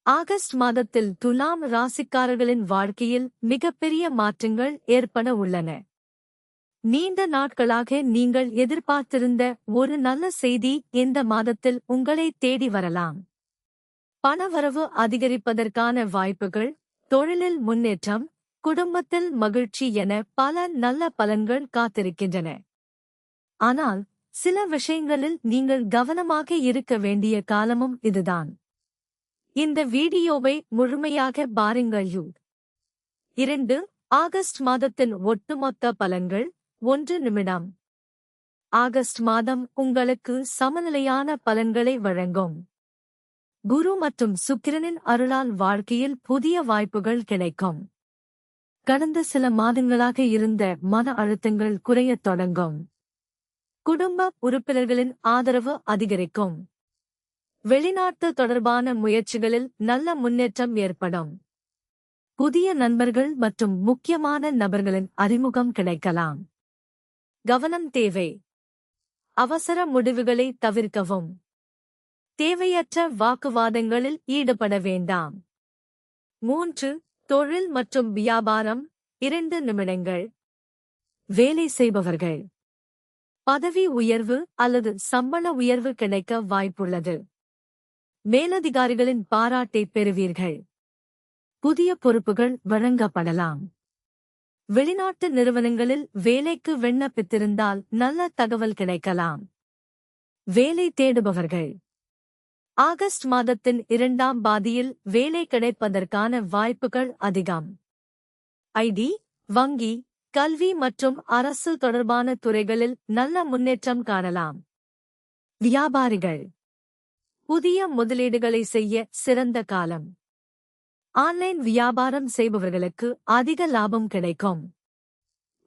August மாதத்தில் துலாம் ராசிக்காரர்களின் வாழ்க்கையில் மிகப்பெரிய மாற்றங்கள் ஏற்பட உள்ளன. நீண்ட நாட்களாக நீங்கள் எதிர்பார்த்திருந்த ஒரு நல்ல செய்தி இந்த மாதத்தில் உங்களை தேடி வரலாம். பணவரவு அதிகரிப்பதற்கான வாய்ப்புகள், தொழிலில் முன்னேற்றம், குடும்பத்தில் மகிழ்ச்சி என பல நல்ல பலன்கள் காத்திருக்கின்றன. ஆனால் சில விஷயங்களில் நீங்கள் கவனமாக இருக்க வேண்டிய காலமும் இதுதான். இந்த வீடியோவை முழுமையாக பாருங்கள். 2. ஆகஸ்ட் மாதத்தின் ஒட்டுமொத்த பலன்கள். 1 நிமிடம். ஆகஸ்ட் மாதம் உங்களுக்கு சமநிலையான பலன்களை வழங்கும். குரு மற்றும் சுக்கிரனின் அருளால் வாழ்க்கையில் புதிய வாய்ப்புகள் கிடைக்கும். கடந்த சில மாதங்களாக இருந்த மன அழுத்தங்கள் குறையத் தொடங்கும். குடும்ப உறுப்பினர்களின் ஆதரவு அதிகரிக்கும். வெளிநாட்டு தொடர்பான முயற்சிகளில் நல்ல முன்னேற்றம் ஏற்படும். புதிய நண்பர்கள் மற்றும் முக்கியமான நபர்களின் அறிமுகம் கிடைக்கலாம். கவனம் தேவை. அவசர முடிவுகளை தவிர்க்கவும். தேவையற்ற வாக்குவாதங்களில் ஈடுபட வேண்டாம். 3. தொழில் மற்றும் வியாபாரம். 2 நிமிடங்கள். வேலை செய்பவர்கள் பதவி உயர்வு அல்லது சம்பள உயர்வு கிடைக்க வாய்ப்புள்ளது. மேலதிகாரிகளின் பாராட்டை பெறுவீர்கள். புதிய பொறுப்புகள் வழங்கப்படலாம். வெளிநாட்டு நிறுவனங்களில் வேலைக்கு விண்ணப்பித்திருந்தால் நல்ல தகவல் கிடைக்கலாம். வேலை தேடுபவர்கள் ஆகஸ்ட் மாதத்தின் 2ஆம் பாதியில் வேலை கிடைப்பதற்கான வாய்ப்புகள் அதிகம். ஐடி, வங்கி, கல்வி மற்றும் அரசு தொடர்பான துறைகளில் நல்ல முன்னேற்றம் காணலாம். வியாபாரிகள் புதிய முதலீடுகளை செய்ய சிறந்த காலம். ஆன்லைன் வியாபாரம் செய்பவர்களுக்கு அதிக லாபம் கிடைக்கும்.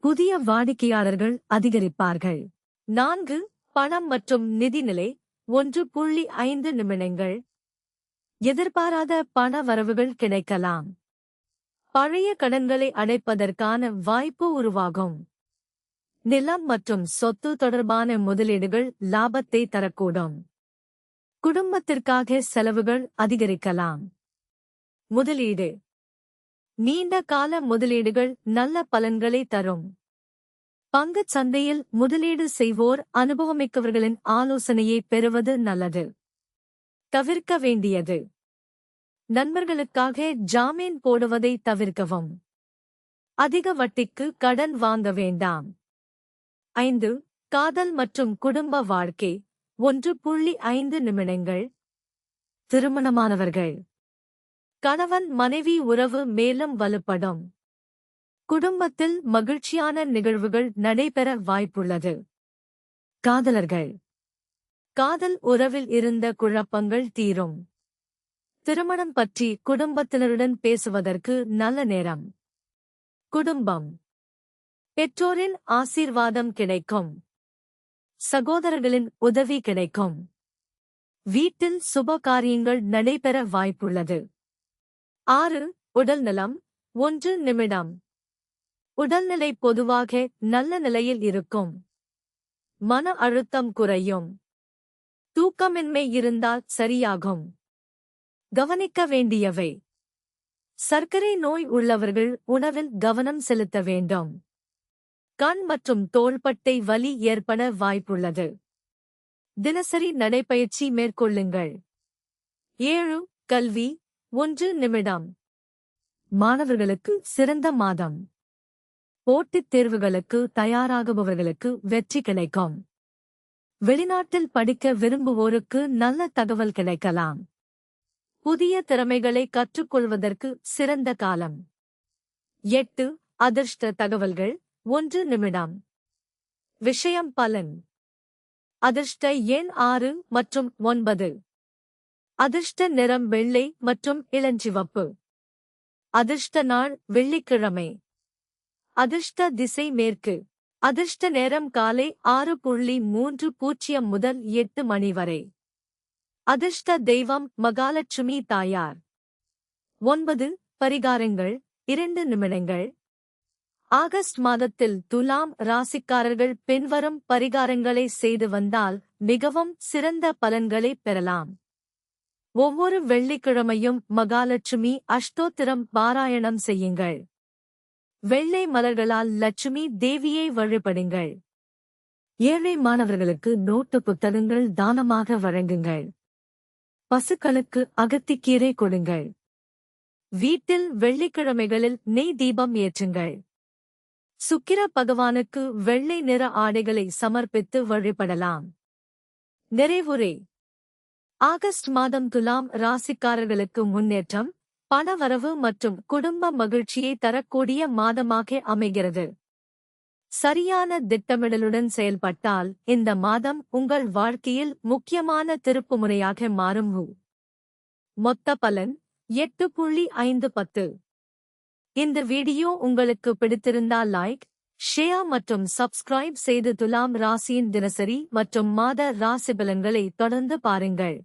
புதிய வாடிக்கையாளர்கள் அதிகரிப்பார்கள். 4. பணம் மற்றும் நிதிநிலை. 1.5 நிமிடங்கள். எதிர்பாராத பண வரவுகள் கிடைக்கலாம். பழைய கடன்களை அடைப்பதற்கான வாய்ப்பு உருவாகும். நிலம் மற்றும் சொத்து தொடர்பான முதலீடுகள் லாபத்தை தரக்கூடும். குடும்பத்திற்காக செலவுகள் அதிகரிக்கலாம். முதலீடு நீண்ட கால முதலீடுகள் நல்ல பலன்களை தரும். பங்குச் சந்தையில் முதலீடு செய்வோர் அனுபவமிக்கவர்களின் ஆலோசனையை பெறுவது நல்லது. தவிர்க்க வேண்டியது. நண்பர்களுக்காக ஜாமீன் போடுவதை தவிர்க்கவும். அதிக வட்டிக்கு கடன் வாங்க வேண்டாம். 5. காதல் மற்றும் குடும்ப வாழ்க்கை. 1.5 நிமிடங்கள். திருமணமானவர்கள் கணவன் மனைவி உறவு மேலும் வலுப்படும். குடும்பத்தில் மகிழ்ச்சியான நிகழ்வுகள் நடைபெற வாய்ப்புள்ளது. காதலர்கள் காதல் உறவில் இருந்த குழப்பங்கள் தீரும். திருமணம் பற்றி குடும்பத்தினருடன் பேசுவதற்கு நல்ல நேரம். குடும்பம் பெற்றோரின் ஆசீர்வாதம் கிடைக்கும். சகோதரர்களின் உதவி கிடைக்கும். வீட்டில் சுப காரியங்கள் நடைபெற வாய்ப்புள்ளது. 6. உடல்நலம். 1 நிமிடம். உடல்நிலை பொதுவாக நல்ல நிலையில் இருக்கும். மன அழுத்தம் குறையும். தூக்கமின்மை இருந்தால் சரியாகும். கவனிக்க வேண்டியவை. சர்க்கரை நோய் உள்ளவர்கள் உணவில் கவனம் செலுத்த வேண்டும். கண் மற்றும் தோள்பட்டை வலி ஏற்பட வாய்ப்புள்ளது. தினசரி நடைப்பயிற்சி மேற்கொள்ளுங்கள். 7. கல்வி. 1 நிமிடம். மாணவர்களுக்கு சிறந்த மாதம். போட்டித் தேர்வுகளுக்கு தயாராகுபவர்களுக்கு வெற்றி கிடைக்கும். வெளிநாட்டில் படிக்க விரும்புவோருக்கு நல்ல தகவல் கிடைக்கலாம். புதிய திறமைகளை கற்றுக்கொள்வதற்கு சிறந்த காலம். 8. அதிர்ஷ்ட தகவல்கள். 1 நிமிடம். விஷயம் பலன். அதிர்ஷ்ட எண் 6 மற்றும் 9. அதிர்ஷ்ட நிறம் வெள்ளை மற்றும் இளஞ்சிவப்பு. அதிர்ஷ்ட நாள் வெள்ளிக்கிழமை. அதிர்ஷ்ட திசை மேற்கு. அதிர்ஷ்ட நேரம் காலை 6:30 முதல் 8 மணி வரை. அதிர்ஷ்ட தெய்வம் மகாலட்சுமி தாயார். 9. பரிகாரங்கள். 2 நிமிடங்கள். ஆகஸ்ட் மாதத்தில் துலாம் ராசிக்காரர்கள் பின்வரும் பரிகாரங்களை செய்து வந்தால் மிகவும் சிறந்த பலன்களை பெறலாம். ஒவ்வொரு வெள்ளிக்கிழமையும் மகாலட்சுமி அஷ்டோத்திரம் பாராயணம் செய்யுங்கள். வெள்ளை மலர்களால் லட்சுமி தேவியை வழிபடுங்கள். ஏழை மாணவர்களுக்கு நோட்டு புத்தகங்கள் தானமாக வழங்குங்கள். பசுக்களுக்கு அகத்திக்கீரை கொடுங்கள். வீட்டில் வெள்ளிக்கிழமைகளில் நெய் தீபம் ஏற்றுங்கள். சுக்கிர பகவானுக்கு வெள்ளை நிற ஆடைகளை சமர்ப்பித்து வழிபடலாம். நிறைவுரை. ஆகஸ்ட் மாதம் துலாம் ராசிக்காரர்களுக்கு முன்னேற்றம், பணவரவு மற்றும் குடும்ப மகிழ்ச்சியை தரக்கூடிய மாதமாக அமைகிறது. சரியான திட்டமிடலுடன் செயல்பட்டால் இந்த மாதம் உங்கள் வாழ்க்கையில் முக்கியமான திருப்புமுனையாக மாறும். மொத்த பலன் 8.5/10. இந்த வீடியோ உங்களுக்கு பிடித்திருந்தால் லைக், ஷேர் மற்றும் சப்ஸ்கிரைப் செய்து துலாம் ராசியின் தினசரி மற்றும் மாத ராசி பலன்களை தொடர்ந்து பாருங்கள்.